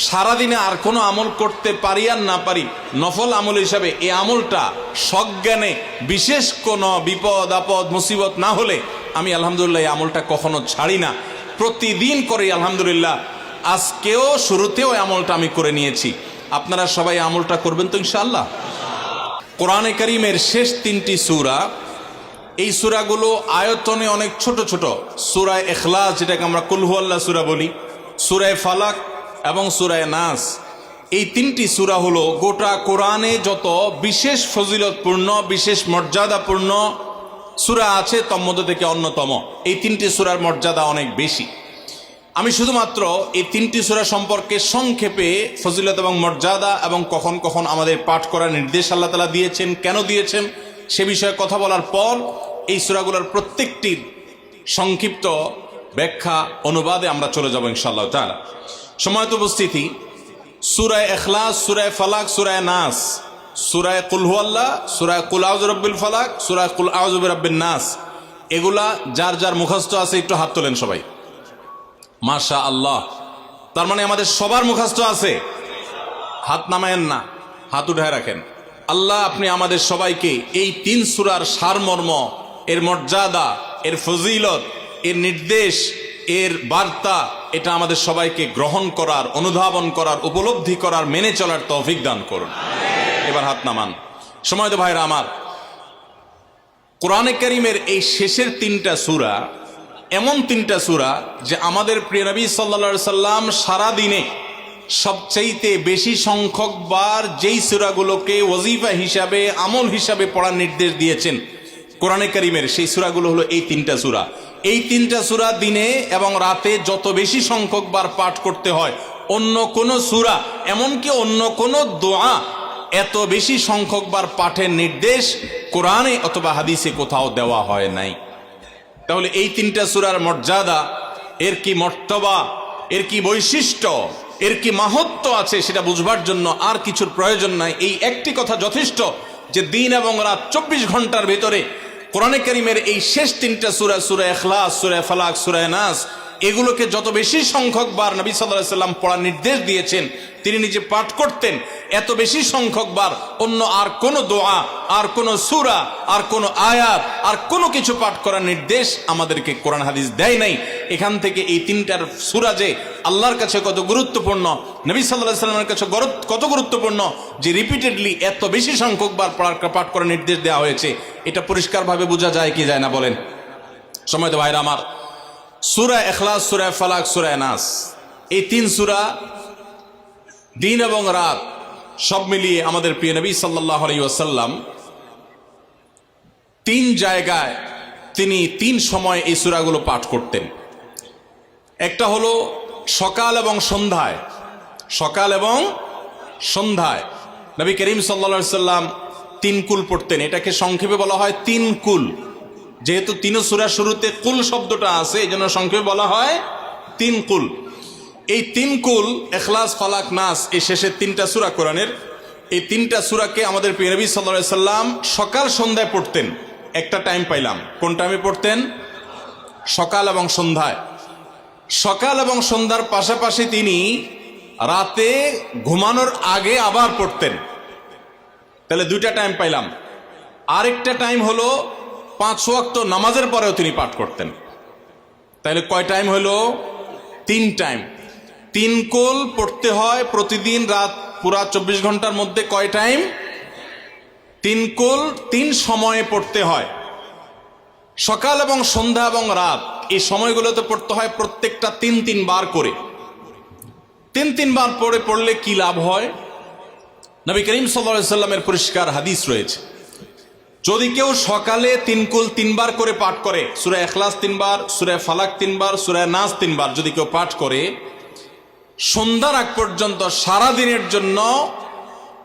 সারাদিনে আর কোনো আমল করতে পারি আর না পারি, নফল আমল হিসাবে এই আমলটা সজ্ঞানে বিশেষ কোনো বিপদ আপদ মুসিবত না হলে আমি আলহামদুলিল্লাহ এই আমলটা কখনো ছাড়ি না, প্রতিদিন করি আলহামদুলিল্লাহ। আজকেও শুরুতেও এই আমলটা আমি করে নিয়েছি। আপনারা সবাই আমলটা করবেন তো ইনশাআল্লাহ। কোরআনে কারীমের শেষ 3টি সূরা, এই সূরাগুলো আয়তনে অনেক ছোট ছোট। সূরা ইখলাস, যেটাকে আমরা কুল হুয়াল্লাহ সূরা বলি, সূরা ফালাক এবং সূরা নাস, এই 3টি সূরা হলো গোটা কোরআনে যত বিশেষ ফজিলতপূর্ণ বিশেষ মর্যাদাপূর্ণ সূরা আছে তন্মধ্য থেকে অন্যতম। এই 3টি সূরার মর্যাদা অনেক বেশি। আমি শুধুমাত্র এই 3টি সূরা সম্পর্কে সংক্ষেপে ফজিলত এবং মর্যাদা এবং কখন কখন আমাদের পাঠ করার নির্দেশ আল্লাহ তাআলা দিয়েছেন, কেন দিয়েছেন সে বিষয়ে কথা বলার পর এই সূরাগুলোর প্রত্যেকটির সংক্ষিপ্ত ব্যাখ্যা অনুবাদে আমরা চলে যাব ইনশাআল্লাহ তাআলা। সময়ত উপস্থিতি, সূরা ইখলাস, সূরা ফালাক, সূরা নাস, সূরা কুল হুয়াল্লাহ, সূরা কুল আউযু বিরাব্বিল ফালাক, সূরা কুল আউযু বিরাব্বিন নাস, এগুলা যার যার মুখস্থ আছে একটু হাত তোলেন সবাই। মাশাআল্লাহ, তার মানে আমাদের সবার মুখস্থ আছে। হাত নামায়েন না, হাত উঠায় রাখেন। আল্লাহ আপনি আমাদের সবাইকে এই 3 সূরার সারমর্ম, এর মর্যাদা, এর ফজিলত, এর নির্দেশ, এর বার্তা, এটা আমাদের সবাইকে গ্রহণ করার, অনুধাবন করার, উপলব্ধি করার, মেনে চলার তৌফিক দান করুন। এবার হাত নামান। সময়ত ভাইরা আমার, কোরআনে কারীমের এই শেষের 3টা সূরা এমন 3টা সূরা যে আমাদের প্রিয় নবী সাল্লাল্লাহু আলাইহি সাল্লাম সারা দিনে সবচাইতে বেশি সংখ্যক বার যেই সূরাগুলোকে ওয়াজিফা হিসাবে, আমল হিসাবে পড়ার নির্দেশ দিয়েছেন কোরআনে কারীমের, সেই সূরাগুলো হলো এই 3টা সূরা। এই 3টা সূরা দিনে এবং রাতে যত বেশি সংখ্যক বার পাঠ করতে হয়, অন্য কোন সূরা এমনকি অন্য কোন দোয়া এত বেশি সংখ্যক বার পাঠের নির্দেশ কোরআনে অথবা হাদিসে কোথাও দেওয়া হয় নাই। তাহলে এই 3টা সূরার মর্যাদা, এর কি মর্তবা, এর কি বৈশিষ্ট্য, এর কি মাহাত্ম্য আছে সেটা বুঝবার জন্য আর কিছুর প্রয়োজন নাই। এই একটি কথা যথেষ্ট যে দিন এবং রাত 24 ঘন্টার ভেতরে কোরআনে কারীমের এই শেষ 3টা সূরা, সূরা ইখলাস, সূরা ফালাক, সূরা নাস, এগুলোকে যত বেশি সংখ্যক বার নবী সাল্লাল্লাহু আলাইহি সাল্লাম পড়ার নির্দেশ দিয়েছেন, তিনি নিজে পাঠ করতেন, এত বেশি সংখ্যক বার অন্য আর কোনো দোয়া, আর কোনো সূরা, আর কোনো আয়াত, আর কোনো কিছু পাঠ করার নির্দেশ আমাদেরকে কোরআন হাদিস দেয় নাই। এখান থেকে এই 3টার সূরা যে আল্লাহর কাছে কত গুরুত্বপূর্ণ, নবী সাল্লাল্লাহু আলাইহি সাল্লামের কাছে কত গুরুত্বপূর্ণ, যে রিপিটেডলি এত বেশি সংখ্যক বার পাঠ করার নির্দেশ দেওয়া হয়েছে, এটা পরিষ্কারভাবে বোঝা যায় কি যায় না বলেন? সময়ত ভাইরা আমার, সূরা ইখলাস, সূরা ফালাক, সূরা নাস, এই 3 সূরা দিন এবং রাত সব মিলিয়ে আমাদের প্রিয় নবী সাল্লাল্লাহু আলাইহি ওয়াসাল্লাম 3 জায়গায় তিনি 3 সময় এই সূরাগুলো পাঠ করতেন। একটা হলো সকাল এবং সন্ধ্যায়। সকাল এবং সন্ধ্যায় নবী করিম সাল্লাল্লাহু আলাইহি ওয়াসাল্লাম 3 কুল পড়তেন। এটাকে সংক্ষেপে বলা হয় 3 কুল। যেহেতু 3 সূরা শুরুতে কুল শব্দটা আছে, এই জন্য সংক্ষেপে বলা হয় 3 কুল। এই 3 কুল ইখলাস, ফালাক, নাস, এই শেষের 3টা সূরা কোরআনের, এই 3টা সূরাকে আমাদের প্রিয় নবী সাল্লাল্লাহু আলাইহি সাল্লাম সকাল সন্ধ্যায় পড়তেন। একটা টাইম পাইলাম, কোন টাইমে পড়তেন? সকাল এবং সন্ধ্যায়। সকাল এবং সন্ধ্যার পাশাপাশি তিনি রাতে ঘুমানোর আগে আবার পড়তেন। তাহলে 2টা টাইম পাইলাম। আরেকটা টাইম হলো 5 ওয়াক্ত নামাজের পরেও তিনি পাঠ করতেন। তাহলে কয় টাইম হলো? 3 টাইম। 3 কুল পড়তে হয় প্রতিদিন রাত পুরা 24 ঘন্টার মধ্যে। কয় টাইম? 3 কুল 3 সময়ে পড়তে হয়। সকাল এবং সন্ধ্যা এবং রাত এই সময়গুলোতে পড়তে হয় প্রত্যেকটা 3 বার করে। 3 বার পড়লে কি লাভ হয়? নবী করিম সাল্লাল্লাহু আলাইহি সাল্লামের পরিষ্কার হাদিস রয়েছে, যদি কেউ সকালে 3 কুল 3 বার করে পাঠ করে, সূরা ইখলাস 3 বার, সূরা ফালাক 3 বার, সূরা নাস 3 বার যদি কেউ পাঠ করে, সন্ধ্যার আগ পর্যন্ত সারা দিনের জন্য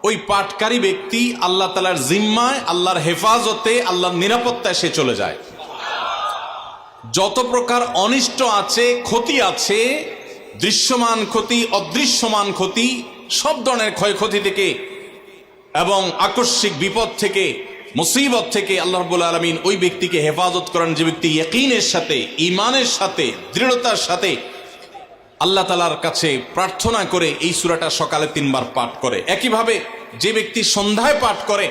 ওই পাঠকারী ব্যক্তি আল্লাহ তাআলার জিম্মায়, আল্লাহর হেফাজতে, আল্লাহর নিরাপত্তায় সে চলে যায়। যত প্রকার অনিষ্ট আছে, ক্ষতি আছে, দৃশ্যমান ক্ষতি, অদৃশ্যমান ক্ষতি, সব ধরনের ক্ষয়ক্ষতি থেকে এবং আকস্মিক বিপদ থেকে, মুসিবত থেকে আল্লাহ রাব্বুল আলামিন ওই ব্যক্তিকে হেফাজত করেন, যে ব্যক্তি ইয়াকিনের সাথে, ঈমানের সাথে, দৃঢ়তার সাথে আল্লাহ তাআলার কাছে প্রার্থনা করে এই সূরাটা সকালে 3 বার পাঠ করে। একইভাবে যে ব্যক্তি সন্ধ্যায় পাঠ করে,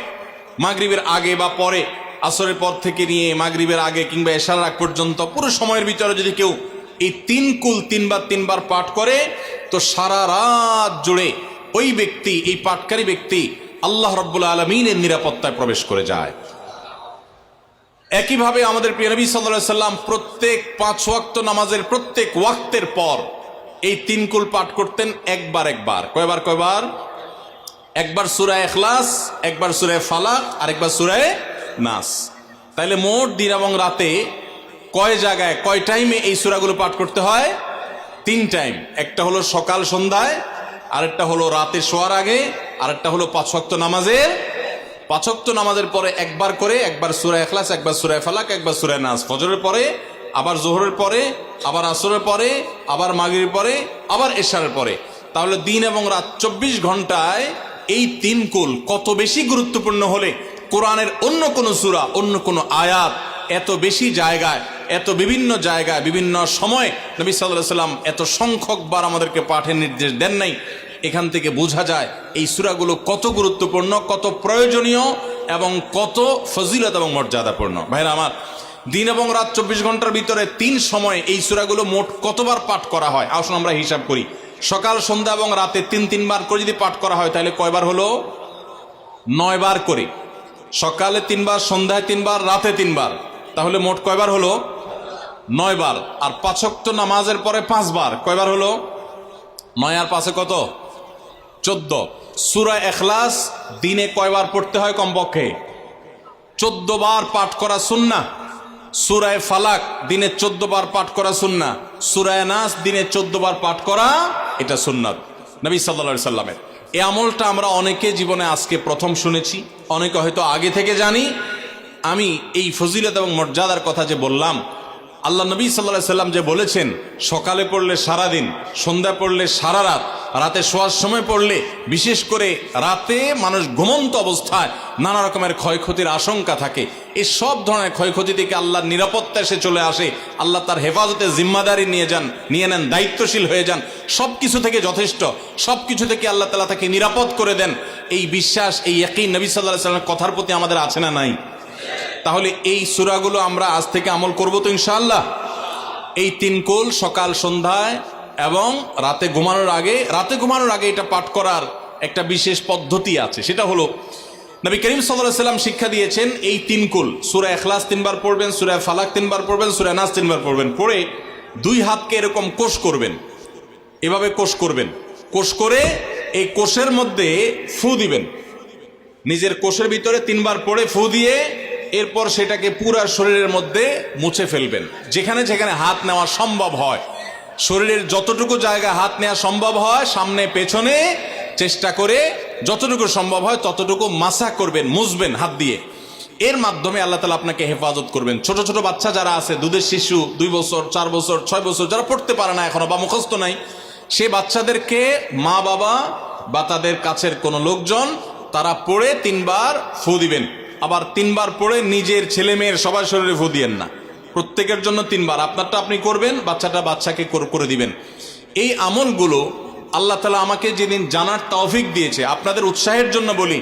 মাগরিবের আগে বা পরে, আসরের পর থেকে নিয়ে মাগরিবের আগে কিংবা এশার আগ পর্যন্ত পুরো সময়ের ভিতরে যদি কেউ এই 3 কুল 3 বার পাঠ করে, তো সারা রাত জুড়ে ওই ব্যক্তি, এই পাঠকারী ব্যক্তি আল্লাহ রাব্বুল আলামিনের নিরাপত্তায় প্রবেশ করে যায়। একইভাবে আমাদের প্রিয় নবী সাল্লাল্লাহু আলাইহি সাল্লাম প্রত্যেক 5 ওয়াক্ত নামাজের প্রত্যেক ওয়াক্তের পর এই 3 কুল পাঠ করতেন একবার। কয়বার? একবার সূরা ইখলাস, একবার সূরা ফালাক, আর একবার সূরা নাস। তাইলে মোট দিন এবং রাতে কয় জায়গায়, কয় টাইমে এই সূরাগুলো পাঠ করতে হয়? 3 টাইম। একটা হলো সকাল সন্ধ্যায়, আরেকটা হলো রাতে শোয়ার আগে, আরেকটা হলো 5 ওয়াক্ত নামাজের, 5 ওয়াক্ত নামাজের পরে একবার করে, একবার সূরা ইখলাস, একবার সূরা ফালাক, একবার সূরা নাস। ফজরের পরে, আবার যোহরের পরে, আবার আসরের পরে, আবার মাগরিবের পরে, আবার এশারের পরে। তাহলে দিন এবং রাত 24 ঘন্টায় এই 3 কুল কত বেশি গুরুত্বপূর্ণ হলে কোরআনের অন্য কোন সূরা, অন্য কোন আয়াত এত বেশি জায়গায়, এত বিভিন্ন জায়গায়, বিভিন্ন সময় নবী সাল্লাল্লাহু আলাইহি সাল্লাম এত সংখ্যকবার আমাদেরকে পাঠের নির্দেশ দেন নাই। এখান থেকে বোঝা যায় এই সূরাগুলো কত গুরুত্বপূর্ণ, কত প্রয়োজনীয় এবং কত ফজিলত এবং মর্যাদাপূর্ণ। ভাইরা আমার, দিন এবং রাত 24 ঘন্টার ভিতরে 3 সময় এই সূরাগুলো মোট কতবার পাঠ করা হয়? আসুন আমরা হিসাব করি। সকাল, সন্ধ্যা এবং রাতে 3 বার করে যদি পাঠ করা হয়, তাহলে কয়বার হলো? 9 বার করে। সকালে 3 বার, সন্ধ্যায় 3 বার, রাতে 3 বার, তাহলে মোট কয়বার হলো? 9 বার। আর 5 ওয়াক্ত নামাজের পরে 5 বার, কয়বার হলো? 9 আর 5 কত? 14। সূরা ইখলাস দিনে কয়বার পড়তে হয়? কমপক্ষে 14 বার পাঠ করা সুন্নাহ। সূরা ফালাক দিনে 14 বার পাঠ করা সুন্নাহ। সূরা নাস দিনে 14 বার পাঠ করা, এটা সুন্নাত নবী সাল্লাল্লাহু আলাইহি সাল্লামের। এই আমলটা আমরা অনেকে জীবনে আজকে প্রথম শুনেছি, অনেকে হয়তো আগে থেকে জানি। আমি এই ফজিলত এবং মর্যাদার কথা যে বললাম, আল্লাহ নবী সাল্লাল্লাহু আলাইহি সাল্লাম যে বলেছেন সকালে পড়লে সারাদিন, সন্ধ্যা পড়লে সারা রাত, রাতে শোয়ার সময় পড়লে, বিশেষ করে রাতে মানুষ ঘুমন্ত অবস্থায় নানা রকমের ক্ষয়ক্ষতির আশঙ্কা থাকে, এই সব ধরনের ক্ষয়ক্ষতি থেকে আল্লাহর নিরাপত্তা এসে চলে আসে। আল্লাহ তার হেফাজতে জিম্মাদারি নিয়ে নেন, দায়িত্বশীল হয়ে যান। সব কিছু থেকে যথেষ্ট, সব কিছু থেকে আল্লাহ তাআলা তাকে নিরাপদ করে দেন। এই বিশ্বাস, এই ইয়াকিন নবী সাল্লাল্লাহু আলাইহি সাল্লামের কথার প্রতি আমাদের আছে না নাই? তাহলে এই সূরাগুলো আমরা আজ থেকে আমল করব তো ইনশাআল্লাহ। এই 3 কুল সকাল সন্ধ্যায় এবং রাতে ঘুমানোর আগে এটা পাঠ করার একটা বিশেষ পদ্ধতি আছে। সেটা হলো নবী করিম সাল্লাল্লাহু আলাইহি সাল্লাম শিক্ষা দিয়েছেন এই 3 কুল, সূরা ইখলাস 3 বার পড়বেন, সূরা ফালাক 3 বার পড়বেন, সূরা নাস 3 বার পড়বেন। পড়ে 2 হাতকে এরকম কোষ করবেন, এভাবে কোষ করবেন। কোষ করে এই কোষের মধ্যে ফু দিবেন। নিজের কোষের ভিতরে 3 বার পড়ে ফু দিয়ে এরপর সেটাকে পুরো শরীরের মধ্যে মুছে ফেলবেন। যেখানে যেখানে হাত নেওয়া সম্ভব হয়, শরীরের যতটুকু জায়গায় হাত নেওয়া সম্ভব হয়, সামনে পেছনে চেষ্টা করে যতটুকু সম্ভব হয় ততটুকু মাসা করবেন, মুছবেন হাত দিয়ে। এর মাধ্যমে আল্লাহ তাআলা আপনাকে হেফাজত করবেন। ছোট ছোট বাচ্চা যারা আছে, দুধের শিশু, 2 বছর, 4 বছর, 6 বছর, যারা পড়তে পারে না এখনো বা মুখস্থ নাই, সে বাচ্চাদেরকে মা বাবা বা তাদের কাছের কোনো লোকজন তারা পড়ে 3 বার ফু দিবেন। আবার 3 বার পড়ে নিজের ছেলে মেয়ের সবার শরীরে ফু দিয়েন না, প্রত্যেকের জন্য 3 বার। আপনারটা আপনি করবেন, বাচ্চাকে করে দিবেন। এই আমলগুলো আল্লাহ তাআলা আমাকে যেদিন জানার তৌফিক দিয়েছে, আপনাদের উৎসাহের জন্য বলি,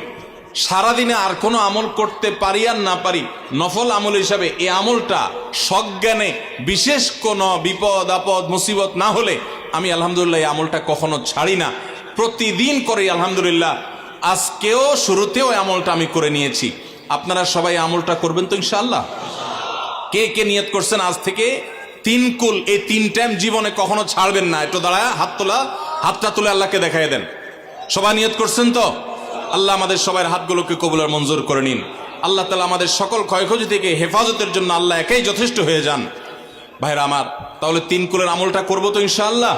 সারাদিনে আর কোনো আমল করতে পারি আর না পারি, নফল আমল হিসাবে এই আমলটা সজ্ঞানে, বিশেষ কোনো বিপদ আপদ মুসিবত না হলে আমি আলহামদুলিল্লাহ এই আমলটা কখনো ছাড়ি না, প্রতিদিন করি আলহামদুলিল্লাহ। আজকেও শুরুতেও এই আমলটা আমি করে নিয়েছি। আপনারা সবাই আমলটা করবেন তো ইনশাআল্লাহ? কে কে নিয়ত করছেন আজ থেকে 3 কুল এই 3 টাইম জীবনে কখনো ছাড়বেন না? একটু দাঁড়ায় হাতটা তুলে আল্লাহকে দেখাই দেন। সবাই নিয়ত করছেন তো? আল্লাহ আমাদের সবার হাতগুলোকে কবুল আর মঞ্জুর করে নিন। আল্লাহ তাআলা আমাদের সকল ক্ষয়ক্ষতি থেকে হেফাজতের জন্য আল্লাহ একাই যথেষ্ট হয়ে যান। ভাইরা আমার, তাহলে 3 কুলের আমলটা করবো তো ইনশাআল্লাহ?